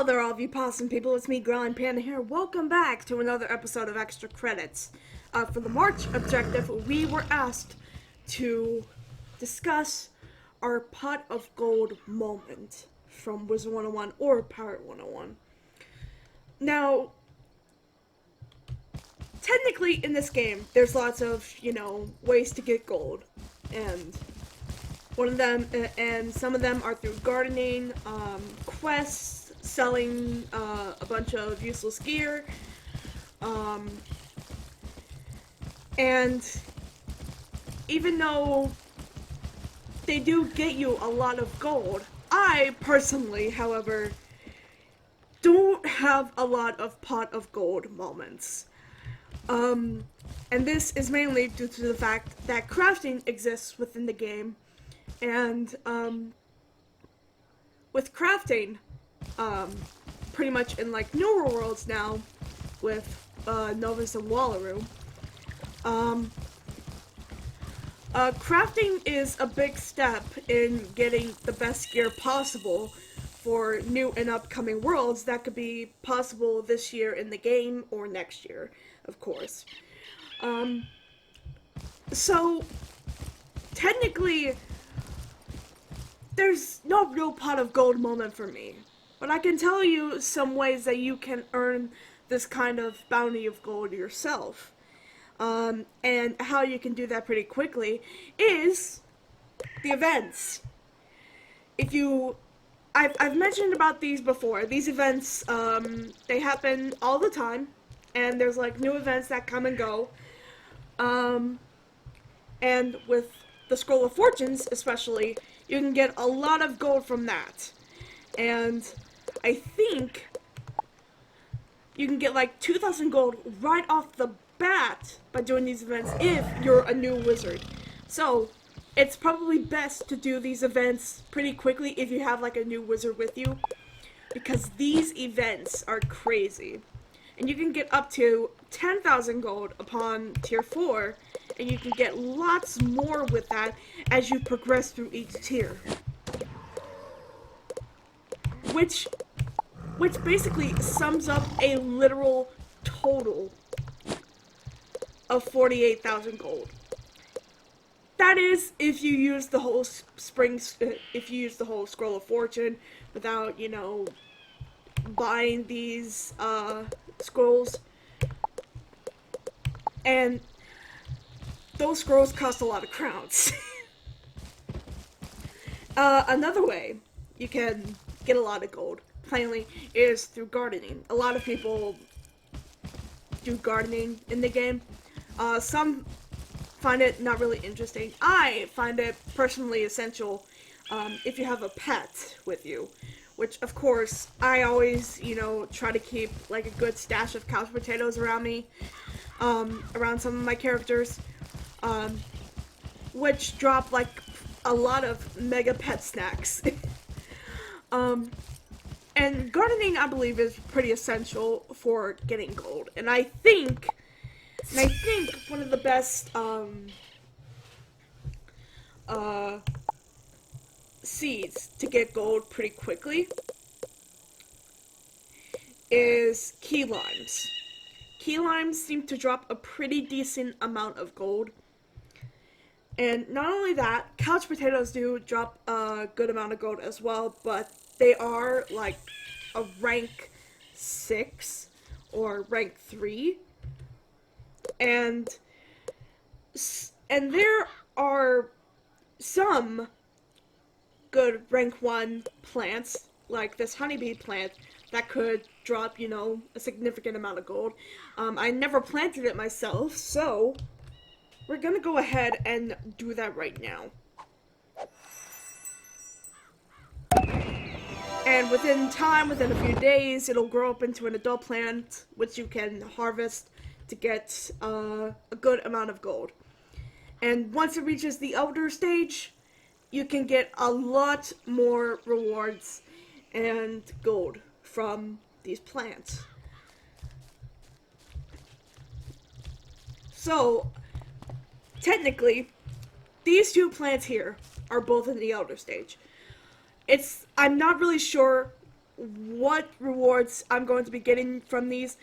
there, all of you possum people. It's me, Growling Panda here. Welcome back to another episode of Extra Credits. For the March objective, we were asked to discuss our pot of gold moment from Wizard 101 or Pirate 101. Now, technically in this game, there's lots of, ways to get gold. And one of them, and some of them are through gardening, quests, selling a bunch of useless gear, and even though they do get you a lot of gold, I personally, however, don't have a lot of pot of gold moments. And this is mainly due to the fact that crafting exists within the game, and with crafting, pretty much in like newer worlds now, with Novus and Wallaroo, crafting is a big step in getting the best gear possible for new and upcoming worlds that could be possible this year in the game or next year, of course. So technically, there's no real pot of gold moment for me, but I can tell you some ways that you can earn this kind of bounty of gold yourself. And how you can do that pretty quickly is the events. I've mentioned about these before. These events, they happen all the time, and there's like new events that come and go. And with the Scroll of Fortunes, especially, you can get a lot of gold from that. And I think you can get like 2,000 gold right off the bat by doing these events if you're a new wizard. So it's probably best to do these events pretty quickly if you have like a new wizard with you, because these events are crazy. And you can get up to 10,000 gold upon tier 4, and you can get lots more with that as you progress through each tier. Which basically sums up a literal total of 48,000 gold. That is, if you use the whole if you use the whole Scroll of Fortune without, buying these scrolls. And those scrolls cost a lot of crowns. Another way you can get a lot of gold, plainly, is through gardening. A lot of people do gardening in the game. Some find it not really interesting. I find it personally essential if you have a pet with you, which of course I always, try to keep like a good stash of couch potatoes around me, around some of my characters, which drop like a lot of mega pet snacks. And gardening, I believe, is pretty essential for getting gold. And I think one of the best seeds to get gold pretty quickly is key limes. Key limes seem to drop a pretty decent amount of gold. And not only that, couch potatoes do drop a good amount of gold as well, but they are like a rank 6 or rank 3. And there are some good rank 1 plants, like this honeybee plant, that could drop, a significant amount of gold. I never planted it myself, so we're gonna go ahead and do that right now. And within a few days, it'll grow up into an adult plant, which you can harvest to get a good amount of gold. And once it reaches the elder stage, you can get a lot more rewards and gold from these plants. So, technically, these two plants here are both in the elder stage. I'm not really sure what rewards I'm going to be getting from these,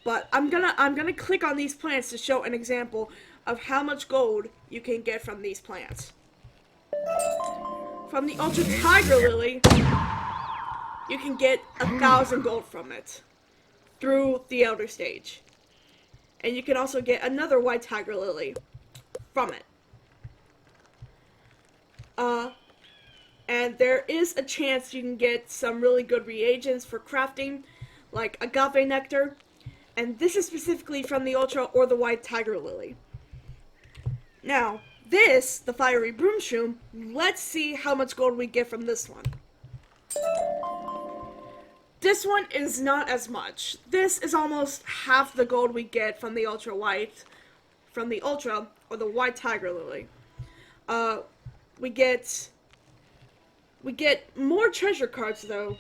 but I'm gonna click on these plants to show an example of how much gold you can get from these plants. From the Ultra Tiger Lily, you can get 1,000 gold from it through the Elder Stage. And you can also get another White Tiger Lily from it. And there is a chance you can get some really good reagents for crafting, like Agave Nectar. And this is specifically from the Ultra or the White Tiger Lily. Now, this, the Fiery Broomshroom, let's see how much gold we get from this one. This one is not as much. This is almost half the gold we get from the Ultra White, from the Ultra or the White Tiger Lily. We get more treasure cards though,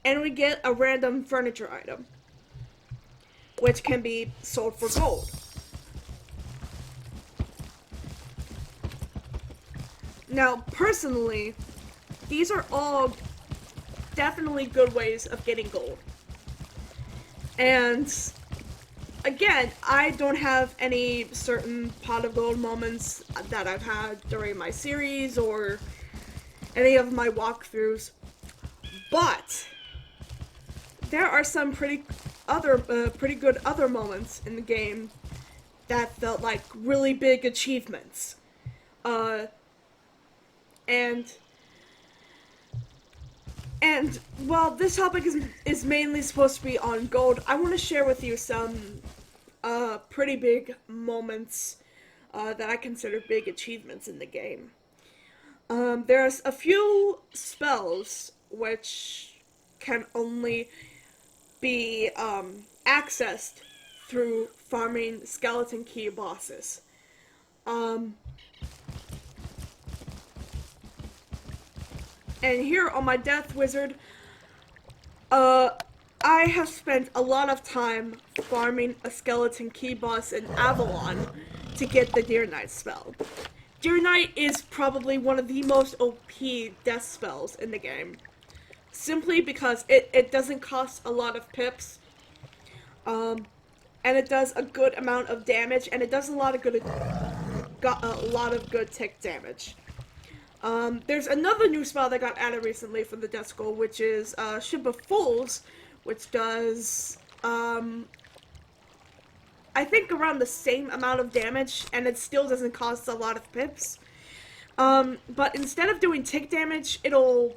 and we get a random furniture item, which can be sold for gold. Now, personally, these are all definitely good ways of getting gold. And again, I don't have any certain pot of gold moments that I've had during my series or any of my walkthroughs, but there are some pretty good other moments in the game that felt like really big achievements. And while this topic is mainly supposed to be on gold, I want to share with you some pretty big moments that I consider big achievements in the game. There's a few spells which can only be accessed through farming skeleton key bosses. And here on my Death Wizard, I have spent a lot of time farming a skeleton key boss in Avalon to get the Deer Knight spell. Deer Knight is probably one of the most OP death spells in the game. Simply because it doesn't cost a lot of pips. And it does a good amount of damage, and it does a lot of good tick damage. There's another new spell that got added recently from the Death Scroll, which is Ship of Fools, which does I think around the same amount of damage, and it still doesn't cost a lot of pips. But instead of doing tick damage, it'll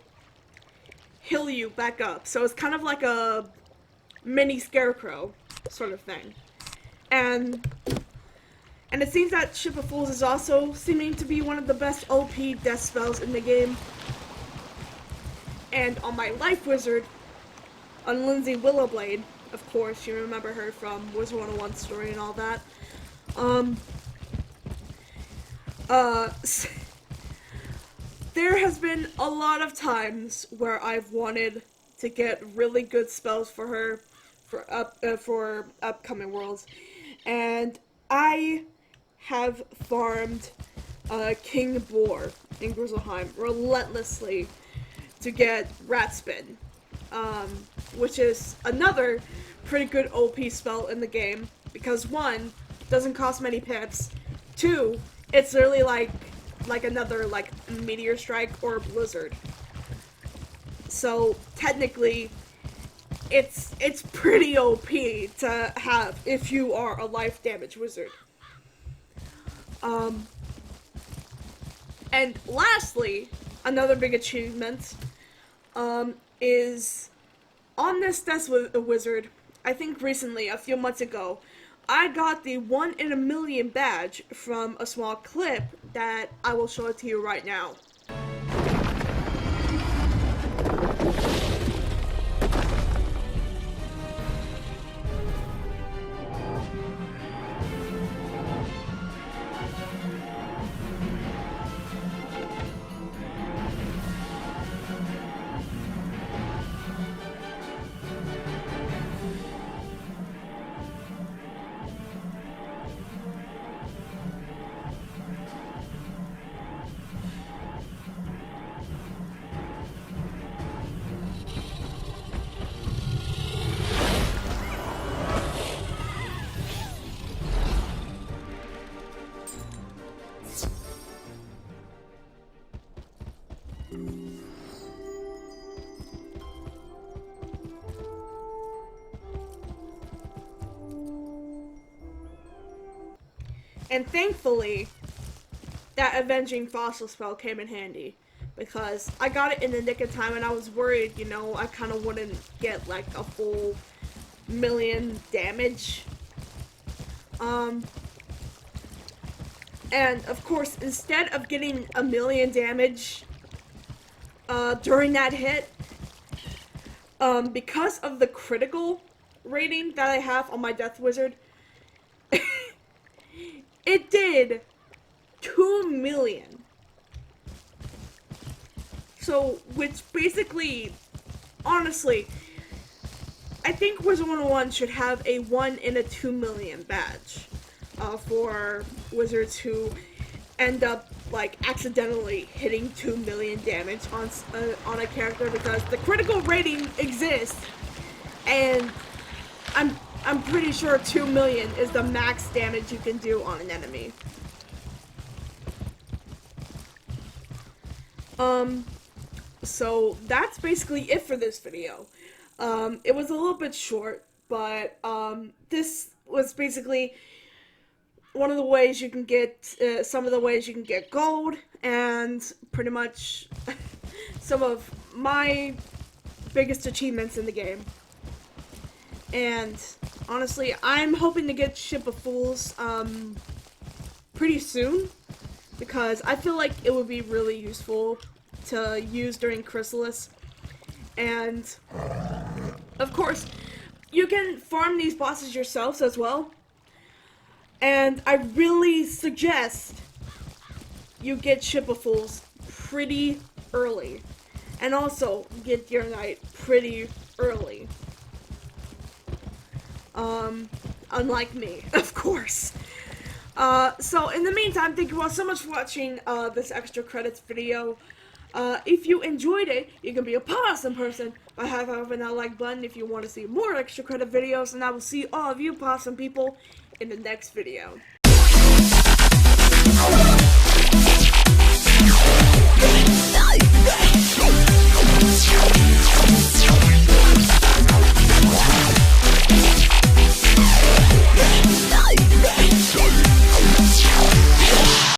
heal you back up. So it's kind of like a mini Scarecrow sort of thing. And it seems that Ship of Fools is also seeming to be one of the best OP death spells in the game. And on my Life Wizard, on Lindsay Willowblade, of course, you remember her from Wizard 101 story and all that. There has been a lot of times where I've wanted to get really good spells for her for upcoming worlds, and I have farmed King Boar in Grizzleheim relentlessly to get Rat Spin, which is another pretty good OP spell in the game, because one, doesn't cost many pips, two, it's literally like another Meteor Strike or Blizzard. So technically, it's pretty OP to have if you are a life damage wizard. And lastly, another big achievement is on this Death Wizard. I think recently, a few months ago, I got the 1 in a million badge from a small clip that I will show it to you right now. And thankfully, that Avenging Fossil spell came in handy. Because I got it in the nick of time and I was worried, you know, I kind of wouldn't get like a full million damage. And of course, instead of getting a million damage during that hit, because of the critical rating that I have on my Death Wizard, it did 2 million. So, which basically, honestly, I think Wizard 101 should have a 1 in a 2 million badge for wizards who end up like accidentally hitting 2 million damage on a character, because the critical rating exists, and I'm pretty sure 2 million is the max damage you can do on an enemy. So that's basically it for this video. It was a little bit short, but this was basically one of the ways you can get, some of the ways you can get gold, and pretty much some of my biggest achievements in the game. And honestly, I'm hoping to get Ship of Fools pretty soon, because I feel like it would be really useful to use during Chrysalis. And of course, you can farm these bosses yourselves as well. And I really suggest you get Ship of Fools pretty early. And also get Deer Knight pretty early. Unlike me, of course. So in the meantime, thank you all so much for watching this extra credits video. If you enjoyed it, you can be a awesome person by having that like button if you want to see more extra credit videos, and I will see all of you awesome people in the next video.